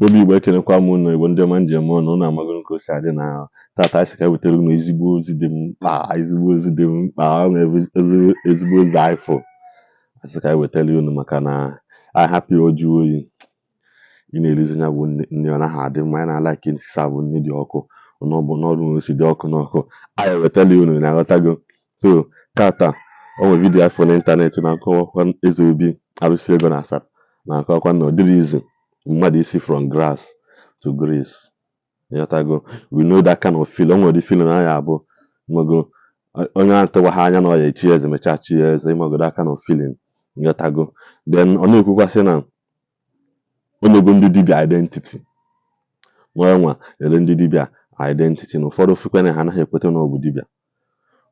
obi Igbo ekenekwa m unu Igbo ndị ọma njem ọnụ na amago nke osi adị na tata anyị ka wetara unu ezigbo ozi dị mkpa ezigbo ozi ifo asị ka anyị wetara unu maka na anyị hapụ oju oyi ị na-erizi nya bụ nne ọ naghị adị mma anyị na-ala ike nsisi abụ nne dị ọkụ n'ọrụ osi dị ọkụ n'ọkụ anyị wetara unu na-aghọtago so tata o nwere vidiyo afọ n'ịntanetị na-akọwakwa eze obi arụsị ego na asara na-akọwakwa na ọ dịrị izi mmadụ isi from grass to grace. We know that kind of feeling. Onwe the feeling na ya abụ nwego onye atụwa ha anya na ọ ya echi eze mecha chi eze ịmago that kind of feeling. Yotago. Then ọ na-ekwukwa sị na onego ndị dibịa identity. Nwa ele ndị dibịa identity na ụfọdụ fukwana ha anaghị ekweta na ọ bụ dibịa.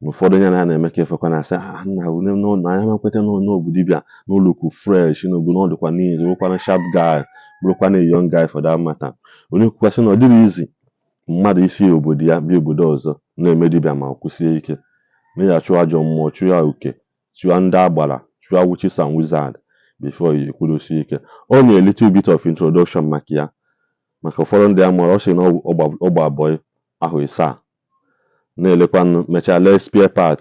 Ụfọdụ onye na-eme ka efekwa na asị nna na anya makweta na ọ bụ dibịa n'ụlọkwu fresh n'obu na ọ dịkwa n'izu bụrụkwa sharp guy bụrụkwa na young guy for that matter. Onye kwukwasị na ọ dịrị izi mmadụ isi obodo ya bịa obodo ọzọ na-eme dibịa ma kwụsie ike na ya chụọ ajọ mmụọ chụọ ya uke chụọ ndị agbara chụọ witches and wizard before you kwudosie ike. Ọ na a little bit of introduction maka ya maka ụfọdụ ndị amụrụ ọ sị na ọgba abụọ ahụ ịsaa na-elekwa mechaa lee spare part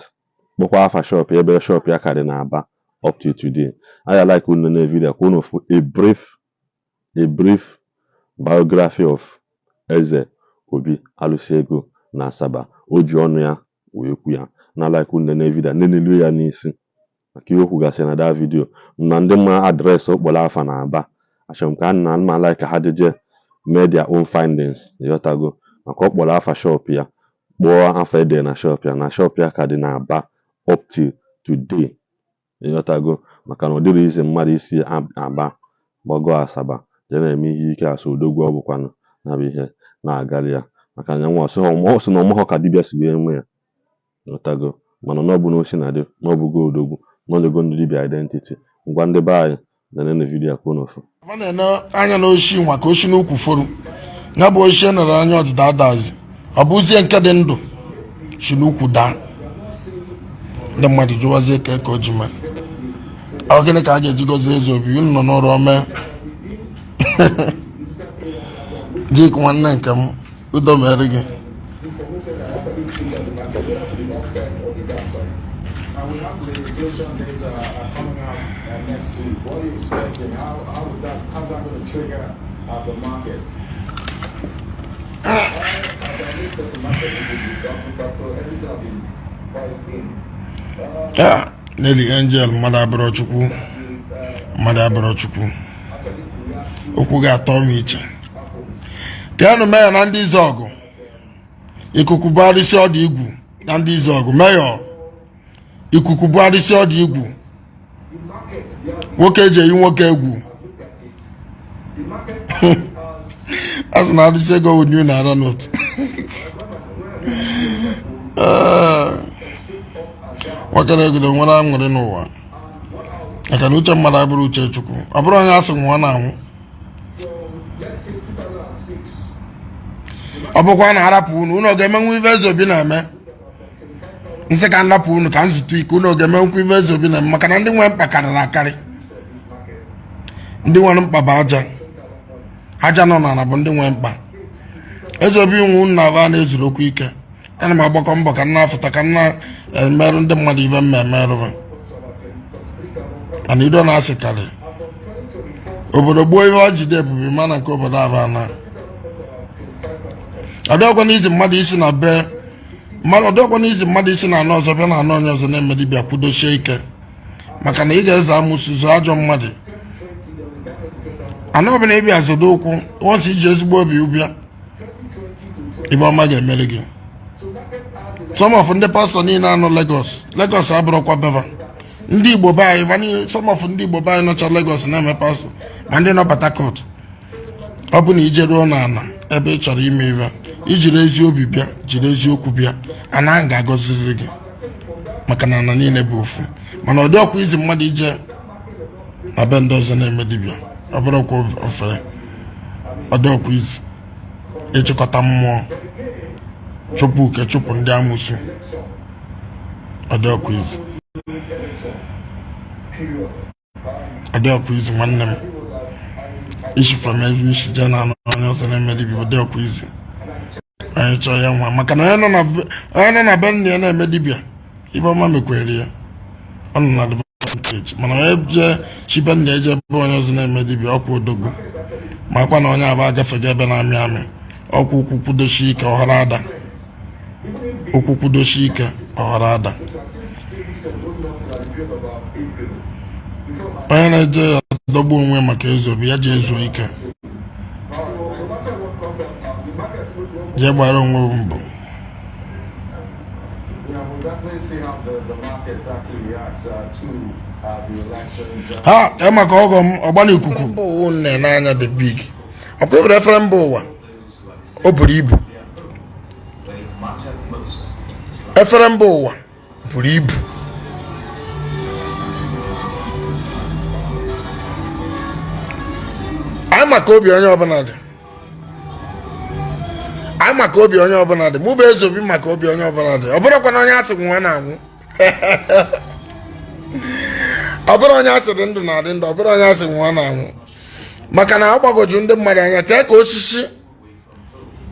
kpọkwa afa shop ebe shop ya ka dị na-aba up to today. I like unu na video ka unu fụ a brief biography of Eze Obi Alusi ego na Asaba. O ji ọnụ ya wee kwu ya na like unu na video na-enelu ya n'isi maka ihe okwu gasị na that video na ndị mma adreesị okporo afa na Aba achọrọ m ka na mma like ha jeje mee their own findings yotago maka okporo afa shop ya kpọọ afa ede na shop ya ka dị na Aba up to today yotago maka na ọ dịrị izi mmadụ isi Aba gbago Asaba je na-eme ihe ike asụ odogwu ọ bụkwanụ na bụ ihe na-agali ya maka na nwa ọsọ na ọmụhọ ka dibịa si wee nwe ya yotago mana na ọ bụ na osi na dị na ọ bụgo odogwu n'ogo ndị dibịa identity ngwa ndị be anyị na vidiyo kwuo n'ofu ọ na-ene anya na oshi nwa ka oshi n'ukwu foru ya bụ oshi nere anya ọdịda adazi ọ bụzie nke dị ndụ shi n'ukwu daa ndị mmadụ jụwazie ka o ji mee ọ gịnị ka a ga-eji gozie Eze Obi unu nọ n'ụrụ ome jik nwanne nke m udo mere gị Nelly Angel mmadụ abụrụ Chukwu okwu ga-atọ m iche Tianụ meya na ndị Izọgụ ikuku bugharịsị ọdụ igwu na ndị Izọgụ meya ikuku bugharịsị ọdụ igwu nwoke eji eyi nwoke egwu asị na adịsị ego wụ na ara n'otu nwakere egodo nwere aṅụrị n'ụwa maka na uche mmadụ abụrụ uche Chukwu ọ bụrụ onye asị nwa na-anwụ ọ bụkwa na arapụ unu ọ ga-emenwu ibe Eze Obi na-eme nsị ka nrapụ unu ka nzute ike unu ọ ga-emenwukwu ibe Eze Obi na-eme maka na ndị nwe mkpa karịrị akarị ndị nwere mkpa bụ aja nọ n'ala bụ ndị nwe mkpa Eze Obi nwu nna aba na-ezuru okwu ike ana m agbakọ mbọ ka nna afụta ka nna emerụ ndị mmadụ ibe mma emerụba ana ido na-asịkarị obodo gboo ihe ọ jide ebube mana nke obodo aba na ọdọkwa n'izi mmadụ isi na be mmadụ ọdọkwa n'izi mmadụ isi na anọ ọzọ bịa na anọ onye ọzọ na-eme dibịa kwudosie ike maka na ị ga-eze amụsụzụ ajọ mmadụ anọ ọbụla ịbịa zodo ụkwụ once iji ezigbo obi ụbịa ibe ọma ga-emere gị some of ndị pastọ niile anọ Lagos abụrụkwa beva ndị Igbo be anyị some of ndị Igbo be anyị nọcha Lagos na-eme pastọ ma ndị nọ Port Harcourt ọ bụ na ije ruo n'ala ebe ị chọrọ ime ive ijiri ezi obi bịa jiri eziokwu bịa ana ga-agọziri gị maka na ana niile bụ ofu mana ọ dị ọkwa izi mmadụ ije na be ndị ọzọ na-eme dibịa ọ bụrụkwa ofere ọ dị ọkwa izi ịchịkọta mmụọ chụpụ uke chụpụ ndị amụsụ ọ dị ọkwa izi nwanne m issue from every issue general on your send me people dey quiz. I try yan one maka na na ben ne na medibia. Ibo ma mekwere ya. On na advantage. Mana eje shi ben ne eje bo on your send medibia okwu odogwu. Makwa na onye aba agafe ebe na ami. Okwu kwudoshi ike ọhara ada. Okwu kwudoshi ike ọhara ada. Onye na-eje adọgbu onwe maka ezobi ya je ezo ike. Je gbara onwe mbụ. Ha, maka ọgọ m ọgbana ikuku mbụ ụwa nne n'anya the big. Ọ kwebere efere mbụ ụwa. O buru ibu. Efere mbụ ụwa buru ibu. Anyị maka obi onye ọbụla dị. Anyị maka obi onye ọbụla dị. Mụ bụ ezobi maka obi onye ọbụla dị. Ọ bụrụkwa na onye asị nwa na-anwụ. Ọ bụrụ onye asị dị ndụ na-adị ndụ. Ọ bụrụ onye asị nwa na-anwụ. Maka na ọ gbagoju ndị mmadụ anya ka osisi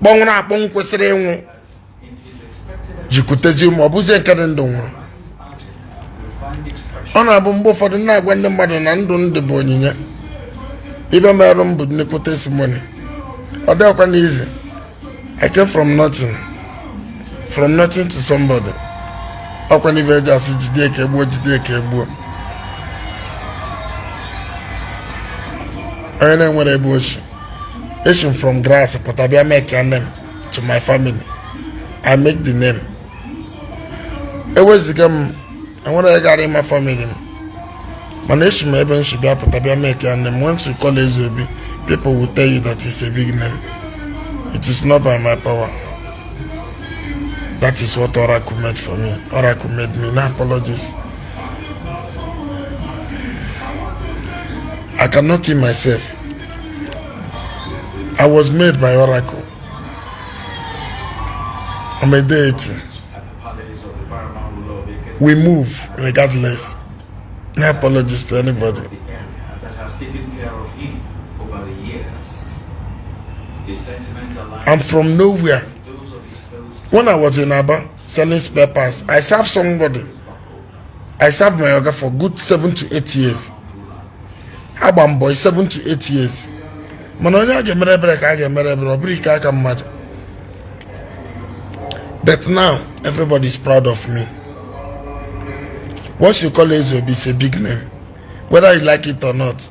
kpọnwụrụ akpọnwụ kwesịrị ịnwụ jikutezi ụmụ ọ bụzie nke dị ndụ nwụrụ. Ọ na-abụ mgbe ụfọdụ na-agwa ndị mmadụ na ndụ ndị bụ onyinye. Ibe merụ m bụ nnukwu testimony. Ọ dịkwa n'izi. I came from nothing to somebody. Ọkwa n'ibe eji asị jide ka egbuo. Onye na-enwere ebe oshi. Eshim from grass pụta bịa make a name to my family. I make the name. Eweziga m enwere ego gara ịma family m. Mana eshim ebe nshi bịa pụta bịa make a name. Once you call Ezobi, people will tell you that it's a big name. It is not by my power. That is what Oracle made for me. Oracle made me. No apologies. I cannot kill myself. I was made by Oracle. I'm a deity. We move regardless. No apologies to anybody. I'm from nowhere. When I was in Aba selling spare parts, I served somebody. I served my yoga for good 7 to 8 years. Abam boy 7 to 8 years. Manonya gemere break I gemere break I can mad. But now everybody is proud of me. What you call Ezobi is a big name, whether you like it or not.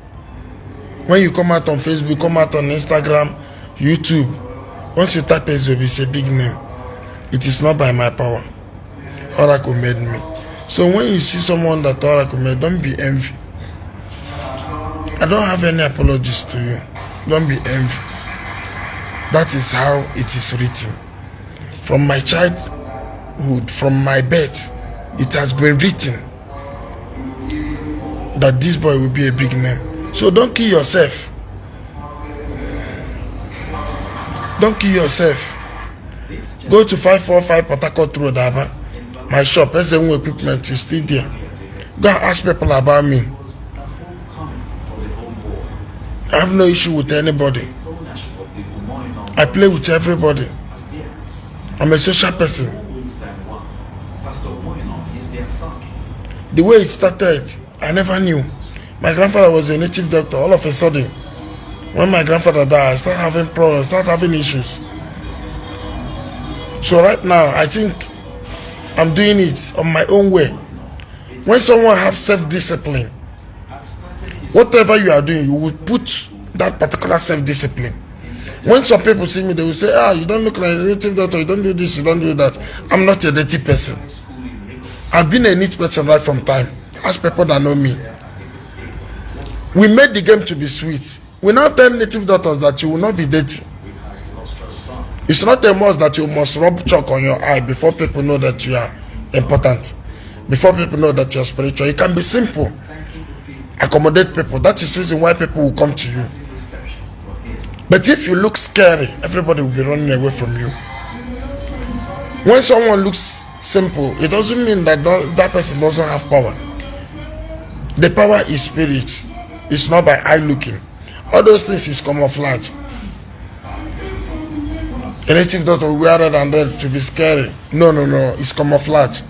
When you come out on Facebook, come out on Instagram, YouTube, once you type Ezobi, it's a big name. It is not by my power. Oracle made me. So when you see someone that Oracle made, don't be envy. I don't have any apologies to you. Don't be envy. That is how it is written. From my childhood, from my birth, it has been written that this boy will be a big name. So don't kill yourself. Don't kill yourself. Go to 545 Port Harcourt Road, Aba. My shop, SMU equipment is still there. Go and ask people about me. I have no issue with anybody. I play with everybody. I'm a social person. The way it started, I never knew. My grandfather was a native doctor. All of a sudden, when my grandfather died, I started having problems, started having issues. So right now, I think I'm doing it on my own way. When someone has self-discipline, whatever you are doing, you will put that particular self-discipline. When some people see me, they will say, you don't look like a native doctor, you don't do this, you don't do that. I'm not a native person. I've been a neat person right from time. Ask people that know me. We made the game to be sweet. We now tell native doctors that you will not be dating. It's not a must that you must rub chalk on your eye before people know that you are important. Before people know that you are spiritual. It can be simple. Accommodate people. That is the reason why people will come to you. But if you look scary, everybody will be running away from you. When someone looks simple, it doesn't mean that that person doesn't have power. The power is spirit. It's not by eye looking. All those things is camouflage. A native doctor will wear red and red to be scary. No, it's camouflage.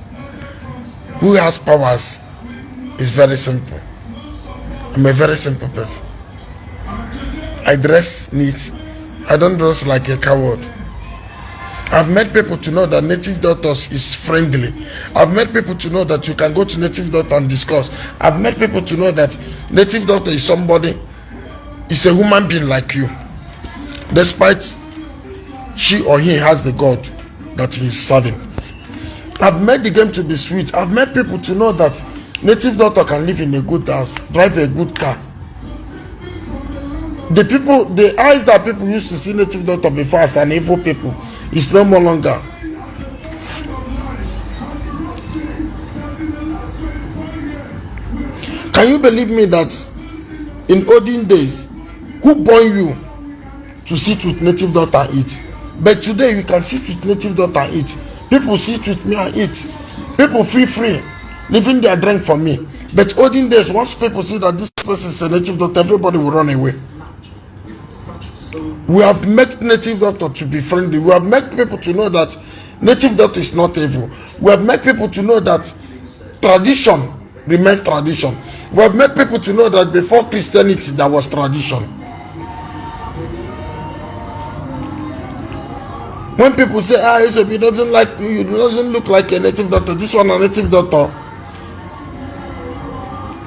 Who has powers is very simple. I'm a very simple person. I dress neat. I don't dress like a coward. I've met people to know that native doctors is friendly. I've met people to know that you can go to native doctor and discuss. I've met people to know that native doctor is somebody, is a human being like you. Despite she or he has the God that he is serving. I've made the game to be sweet. I've met people to know that native doctor can live in a good house, drive a good car. The eyes that people used to see native doctor before as an evil people is no more longer. Can you believe me that in olden days, who born you to sit with native doctor and eat? But today you can sit with native doctor and eat. People sit with me and eat. People feel free, leaving their drink for me. But olden days, once people see that this person is a native doctor, everybody will run away. We have made native doctor to be friendly. We have made people to know that native doctor is not evil. We have made people to know that tradition remains tradition. We have made people to know that before Christianity there was tradition. When people say, Isusu doesn't like you, doesn't look like a native doctor, this one a native doctor.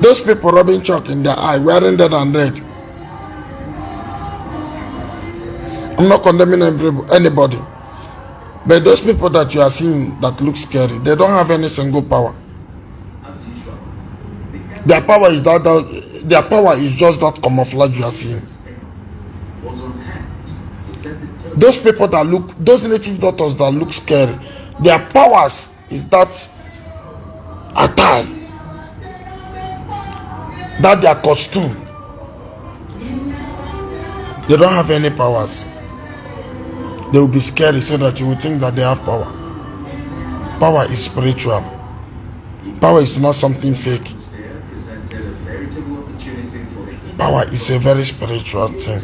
Those people rubbing chalk in their eye, wearing red and red. I'm not condemning anybody. But those people that you are seeing that look scary, they don't have any single power. Their power is their power is just that camouflage you are seeing. Those people that look, those native doctors that look scary, their powers is that attire, that their costume. They don't have any powers. They will be scary so that you will think that they have power. Power is spiritual. Power is not something fake. Power is a very spiritual thing.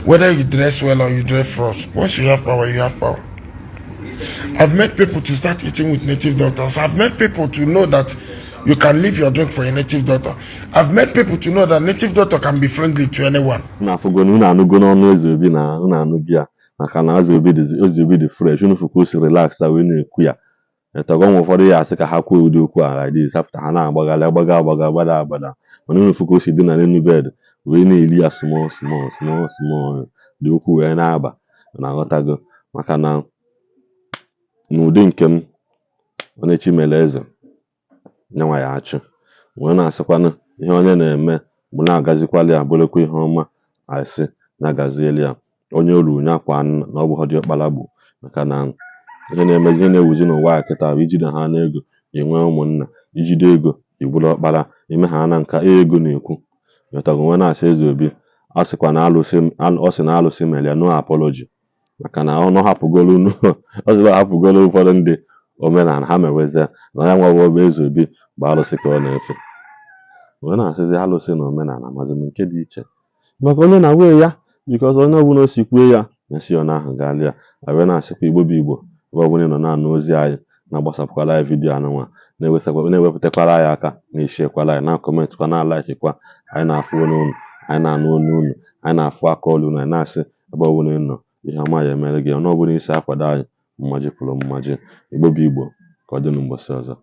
Whether you dress well or you dress rough, once you have power, you have power. I've met people to start eating with native doctors. I've met people to know that you can leave your drink for a native doctor. I've met people to know that native doctor can be friendly to anyone. Na afugonu na anugo n'ọnụ Ezeobi na unu anụghị ya maka na Ezeobi dị fresh unu fụkwa o si relax wee na-ekwu ya etago nwe ụfọdụ ya asị ka ha kwuo ụdị okwu a like this apụta ha na-agbagala agbada mana unu fụkwa o si dị na n'elu bed wee na-eli ya small dị okwu wee na-aba na aghọtago maka na n'ụdị nke m onye chi mere eze nyanwa ya achụ wee na-asịkwanụ ihe onye na-eme bụ na-agazikwala ya bụrụkwa ihe ọma asị na-agazieli ya onye olu nyakwa na ọ bụ diọkpala bụ maka na ihe na-emezi ihe na-ewuzi n'ụwa ya kịta bụ ijide ha n'ego enwe ụmụnna ijide ego iburu ọkpara ime ha na nka ego na-ekwu yọtago nwe na-asị Ezeobi ọ sị na alụsị mere ya no apology maka na ọ hapụgolu ụfọdụ ndị omenala ha meweze na ya nwa bụ Ezeobi bụ alụsị ka ọ na-efe wee na-asịzi alụsị na omenala mazi m nke dị iche maka onye na-wee ya bikọs onye ọbụla o si kwue ya nyesi ọ na-ahụ gaali ya wee na-asịkwa Igbo bụ Igbo ebe ọbụla nọ na-anụ ozi anyị na-agbasapụkwala anyị vidiyo anụnwa na-ewepụtakwara anyị aka na-eshekwala anyị na-akọmentkwa na-alaikikwa anyị na-afụ olu unu anyị na-anụ olu unu anyị na-afụ aka olu unu anyị na-asị ebe ọbụla nọ ihe ọma ya emere gị ọnụ ọbụla isi akwado anyị mmaji pụrụ mmaji Igbo bụ Igbo ka ọ dị n'ụbọchị ọzọ.